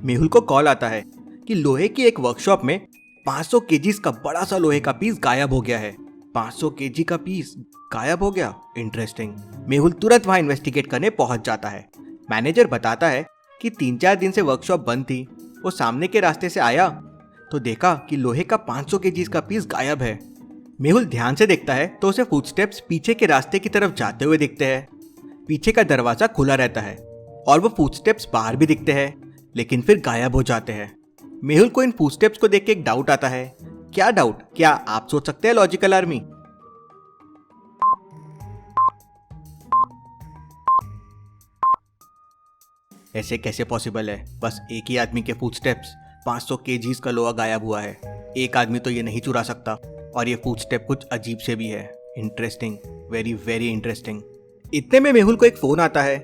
मेहुल को कॉल आता है कि लोहे की एक वर्कशॉप में 500 केजीज का बड़ा सा लोहे का पीस गायब हो गया है। 500 केजी का पीस गायब हो गया, इंटरेस्टिंग। मेहुल तुरंत वहां इन्वेस्टिगेट करने पहुंच जाता है। मैनेजर बताता है कि 3-4 दिन से वर्कशॉप बंद थी। वो सामने के रास्ते से आया तो देखा कि लोहे का 500 केजीज का पीस गायब है। मेहुल ध्यान से देखता है तो उसे फुटस्टेप्स पीछे के रास्ते की तरफ जाते हुए दिखते हैं। पीछे का दरवाजा खुला रहता है और वो फुटस्टेप्स बाहर भी दिखते हैं, लेकिन फिर गायब हो जाते हैं। मेहुल को इन फुटस्टेप्स को देख के एक डाउट आता है। क्या डाउट? क्या आप सोच सकते हैं लॉजिकल आर्मी? ऐसे कैसे पॉसिबल है? बस एक ही आदमी के फुटस्टेप्स, 500 केजीज का लोहा गायब हुआ है। एक आदमी तो ये नहीं चुरा सकता। और ये फुटस्टेप कुछ अजीब से भी है। Interesting, very very interesting. इतने में मेहुल को एक फोन आता है।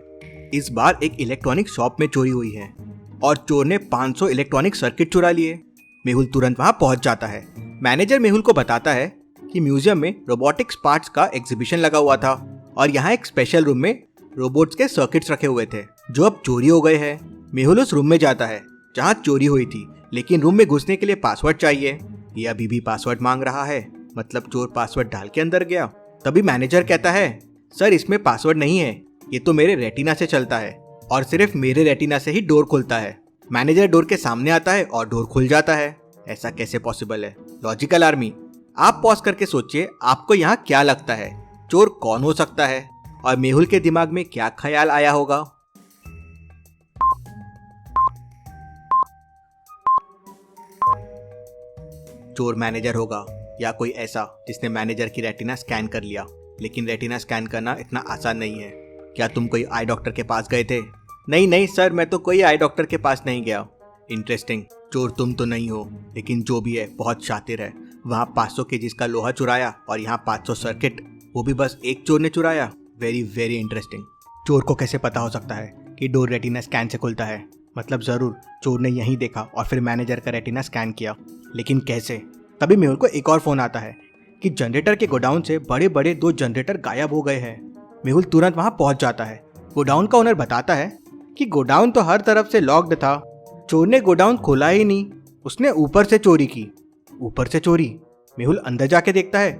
इस बार एक इलेक्ट्रॉनिक शॉप में चोरी हुई है और चोर ने 500 इलेक्ट्रॉनिक सर्किट चुरा लिए। मेहुल तुरंत वहां पहुंच जाता है। मैनेजर मेहुल को बताता है कि म्यूजियम में रोबोटिक्स पार्ट्स का एग्जीबिशन लगा हुआ था और यहाँ एक स्पेशल रूम में रोबोट्स के सर्किट्स रखे हुए थे जो अब चोरी हो गए हैं। मेहुल उस रूम में जाता है जहाँ चोरी हुई थी, लेकिन रूम में घुसने के लिए पासवर्ड चाहिए। ये अभी भी पासवर्ड मांग रहा है, मतलब चोर पासवर्ड डाल के अंदर गया। तभी मैनेजर कहता है, सर इसमें पासवर्ड नहीं है, ये तो मेरे रेटिना से चलता है और सिर्फ मेरे रेटिना से ही डोर खुलता है। मैनेजर डोर के सामने आता है और डोर खुल जाता है। ऐसा कैसे पॉसिबल है? लॉजिकल आर्मी, आप पॉज करके सोचिए, आपको यहाँ क्या लगता है चोर कौन हो सकता है? और मेहुल के दिमाग में क्या ख्याल आया होगा? चोर मैनेजर होगा या कोई ऐसा जिसने मैनेजर की रेटिना स्कैन कर लिया। लेकिन रेटिना स्कैन करना इतना आसान नहीं है। क्या तुम कोई आई डॉक्टर के पास गए थे? नहीं नहीं सर, मैं तो कोई आई डॉक्टर के पास नहीं गया। इंटरेस्टिंग, चोर तुम तो नहीं हो, लेकिन जो भी है बहुत शातिर है। वहाँ 500 केजीज का लोहा चुराया और यहाँ 500 सर्किट, वो भी बस एक चोर ने चुराया। Very very interesting. चोर को कैसे पता हो सकता है कि डोर रेटिना स्कैन से खुलता है? मतलब जरूर चोर ने यहीं देखा और फिर मैनेजर का रेटिना स्कैन किया, लेकिन कैसे? तभी मेहुल को एक और फोन आता है कि जनरेटर के गोडाउन से बड़े बड़े 2 जनरेटर गायब हो गए हैं। मेहुल तुरंत वहां पहुंच जाता है। गोडाउन का ओनर बताता है कि गोडाउन तो हर तरफ से लॉक्ड था, चोर ने गोडाउन खोला ही नहीं, उसने ऊपर से चोरी की। ऊपर से चोरी? मेहुल अंदर जाके देखता है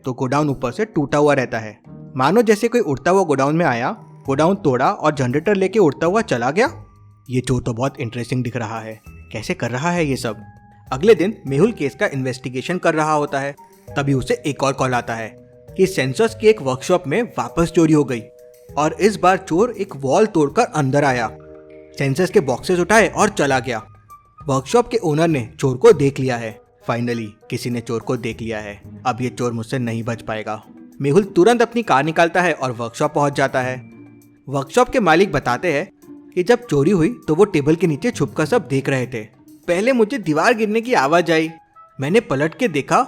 तो गोडाउन ऊपर से टूटा हुआ रहता है, मानो जैसे कोई उड़ता हुआ गोडाउन में आया, गोडाउन तोड़ा और जनरेटर लेके उड़ता हुआ चला गया। ये चोर तो बहुत इंटरेस्टिंग दिख रहा है, कैसे कर रहा है ये सब? अगले दिन मेहुल केस का इन्वेस्टिगेशन कर रहा होता है। तभी उसे एक और कॉल आता है कि सेंसर्स की एक वर्कशॉप में वापस चोरी हो गई और इस बार चोर एक वॉल तोड़कर अंदर आया, सेंसर्स के बॉक्सेस उठाए और चला गया। वर्कशॉप के ओनर ने चोर को देख लिया है। फाइनली किसी ने चोर को देख लिया है। अब ये चोर मुझसे नहीं बच पाएगा। मेहुल तुरंत अपनी कार निकालता है और वर्कशॉप पहुंच जाता है। वर्कशॉप के मालिक बताते हैं कि जब चोरी हुई तो वो टेबल के नीचे छुपकर सब देख रहे थे। पहले मुझे दीवार गिरने की आवाज आई, मैंने पलट के देखा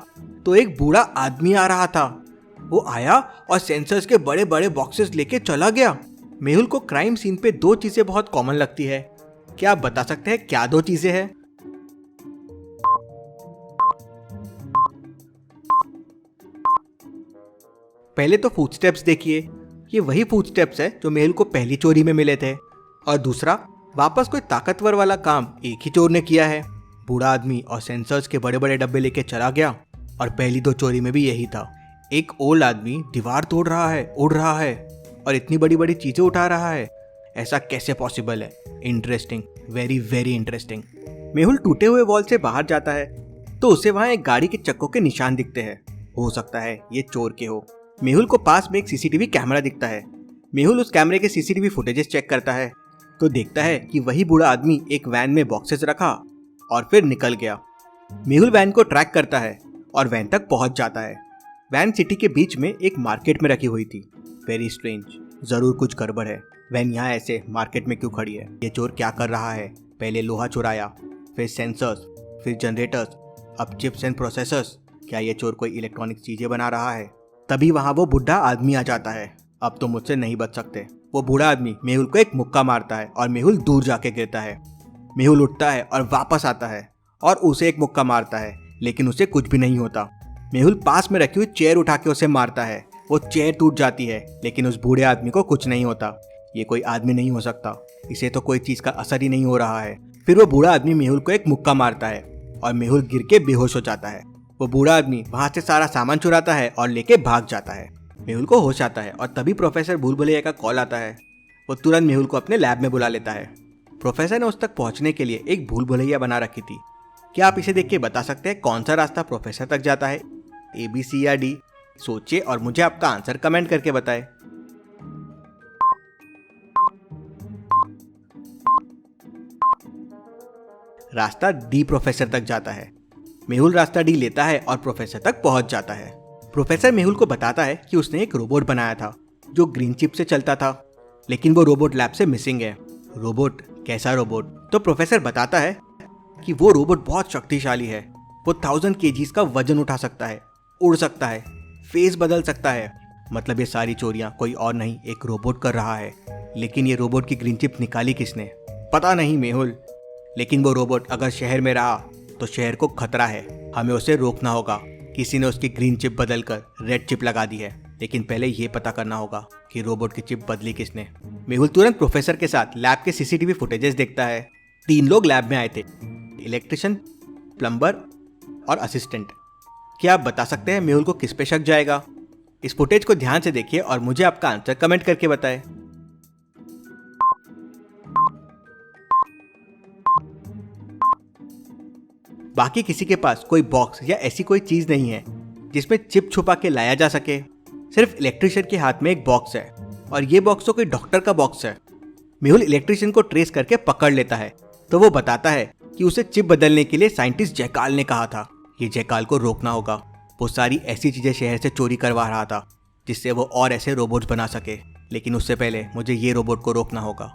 तो एक बूढ़ा आदमी आ रहा था। वो आया और सेंसर्स के बड़े बड़े बॉक्सेस लेके चला गया। मेहुल को क्राइम सीन पे 2 चीजें बहुत कॉमन लगती है। क्या आप बता सकते हैं क्या 2 चीजें हैं? पहले तो फुटस्टेप्स देखिए, ये वही फुटस्टेप्स है जो मेहुल को पहली चोरी में मिले थे। और दूसरा, वापस कोई ताकतवर वाला काम एक ही चोर ने किया है। बूढ़ा आदमी और सेंसर्स के बड़े बड़े डब्बे लेके चला गया और पहली 2 चोरी में भी यही था। एक ओल्ड आदमी दीवार तोड़ रहा है, उड़ रहा है और इतनी बड़ी बड़ी चीजें उठा रहा है। ऐसा कैसे पॉसिबल है? Interesting, very very interesting. Mehul टूटे हुए वॉल से बाहर जाता है तो उसे वहां एक गाड़ी के चक्कों के निशान दिखते हैं। हो सकता है ये चोर के हो। मेहुल को पास में एक सीसीटीवी कैमरा दिखता है। मेहुल उस कैमरे के सीसीटीवी फुटेजेस चेक करता है तो देखता है कि वही बूढ़ा आदमी एक वैन में बॉक्सेस रखा और फिर निकल गया। मेहुल वैन को ट्रैक करता है और वैन तक पहुंच जाता है। वैन सिटी के बीच में एक मार्केट में रखी हुई थी। वेरी स्ट्रेंज, जरूर कुछ गड़बड़ है। वैन यहाँ ऐसे मार्केट में क्यों खड़ी है? ये चोर क्या कर रहा है? पहले लोहा चुराया, फिर सेंसर्स, फिर जनरेटर्स, अब चिप्स एंड प्रोसेसर्स। क्या ये चोर कोई इलेक्ट्रॉनिक चीजें बना रहा है? तभी वहां वो बुढ़ा आदमी आ जाता है। अब तो मुझसे नहीं बच सकते। वो बूढ़ा आदमी मेहुल को एक मुक्का मारता है और मेहुल दूर जाके गिरता है। मेहुल उठता है और वापस आता है और उसे एक मुक्का मारता है, लेकिन उसे कुछ भी नहीं होता। मेहुल पास में रखी हुई चेयर उठा के उसे मारता है। वो चेयर टूट जाती है, लेकिन उस बूढ़े आदमी को कुछ नहीं होता। ये कोई आदमी नहीं हो सकता, इसे तो कोई चीज का असर ही नहीं हो रहा है। फिर वो बूढ़ा आदमी मेहुल को एक मुक्का मारता है और मेहुल गिर के बेहोश हो जाता है। वो बूढ़ा आदमी वहां से सारा सामान चुराता है और लेके भाग जाता है। मेहुल को होश आता है और तभी प्रोफेसर भूल भुलैया का कॉल आता है। वो तुरंत मेहुल को अपने लैब में बुला लेता है। प्रोफेसर ने उस तक पहुंचने के लिए एक भूल भुलैया बना रखी थी। क्या आप इसे देख के बता सकते हैं कौन सा रास्ता प्रोफेसर तक जाता है? ए, बी, सी या डी? सोचिए और मुझे आपका आंसर कमेंट करके बताएं। रास्ता डी प्रोफेसर तक जाता है। मेहुल रास्ता डी लेता है और प्रोफेसर तक पहुंच जाता है। प्रोफेसर मेहुल को बताता है कि उसने एक रोबोट बनाया था जो ग्रीन चिप से चलता था, लेकिन वो रोबोट लैब से मिसिंग है। रोबोट? कैसा रोबोट? तो प्रोफेसर बताता है कि वो रोबोट बहुत शक्तिशाली है। वो 1000 kgs का वजन उठा सकता है, उड़ सकता है, फेस बदल सकता है। मतलब ये सारी चोरियां कोई और नहीं, एक रोबोट कर रहा है। लेकिन ये रोबोट की ग्रीन चिप निकाली किसने? पता नहीं मेहुल। लेकिन वो रोबोट अगर शहर में रहा तो शहर को खतरा है। हमें उसे रोकना होगा। किसी ने उसकी ग्रीन चिप बदलकर रेड चिप लगा दी है, लेकिन पहले ये पता करना होगा कि रोबोट की चिप बदली किसने। मेहुल तुरंत प्रोफेसर के साथ लैब के सीसीटीवी फुटेजेस देखता है। 3 लोग लैब में आए थे, इलेक्ट्रिशियन, प्लम्बर और असिस्टेंट। क्या आप बता सकते हैं मेहुल को किस पे शक जाएगा? इस फुटेज को ध्यान से देखिए और मुझे आपका आंसर कमेंट करके बताएं। बाकी किसी के पास कोई बॉक्स या ऐसी कोई चीज नहीं है जिसमें चिप छुपा के लाया जा सके। सिर्फ इलेक्ट्रिशियन के हाथ में एक बॉक्स है और ये बॉक्स तो कोई डॉक्टर का बॉक्स है। मेहुल इलेक्ट्रिशियन को ट्रेस करके पकड़ लेता है तो वो बताता है कि उसे चिप बदलने के लिए साइंटिस्ट जयकाल ने कहा था। ये जयकाल को रोकना होगा। वो सारी ऐसी चीजें शहर से चोरी करवा रहा था जिससे वो और ऐसे रोबोट्स बना सके, लेकिन उससे पहले मुझे ये रोबोट को रोकना होगा।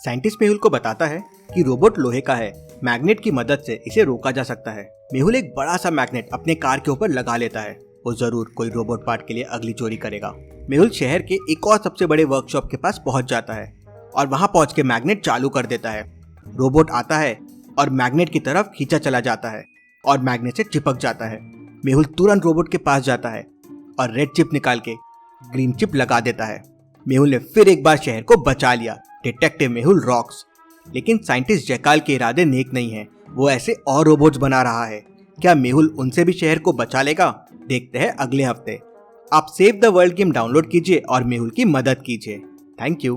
साइंटिस्ट मेहुल को बताता है कि रोबोट लोहे का है, मैग्नेट की मदद से इसे रोका जा सकता है। मेहुल एक बड़ा सा मैग्नेट अपने कार के ऊपर लगा लेता है। वो जरूर कोई रोबोट पार्ट के लिए अगली चोरी करेगा। मेहुल शहर के एक और सबसे बड़े वर्कशॉप के पास पहुंच जाता है और वहां पहुंच के मैग्नेट चालू कर देता है। रोबोट आता है और मैग्नेट की तरफ खींचा चला जाता है और मैग्नेट से चिपक जाता है। मेहुल तुरंत रोबोट के पास जाता है और रेड चिप निकाल के ग्रीन चिप लगा देता है। मेहुल ने फिर एक बार शहर को बचा लिया। Detective Mehul rocks. लेकिन साइंटिस्ट जयकाल के इरादे नेक नहीं है। वो ऐसे और रोबोट्स बना रहा है। क्या मेहुल उनसे भी शहर को बचा लेगा? देखते हैं अगले हफ्ते। आप save the world game download कीजिए और मेहुल की मदद कीजिए। Thank you.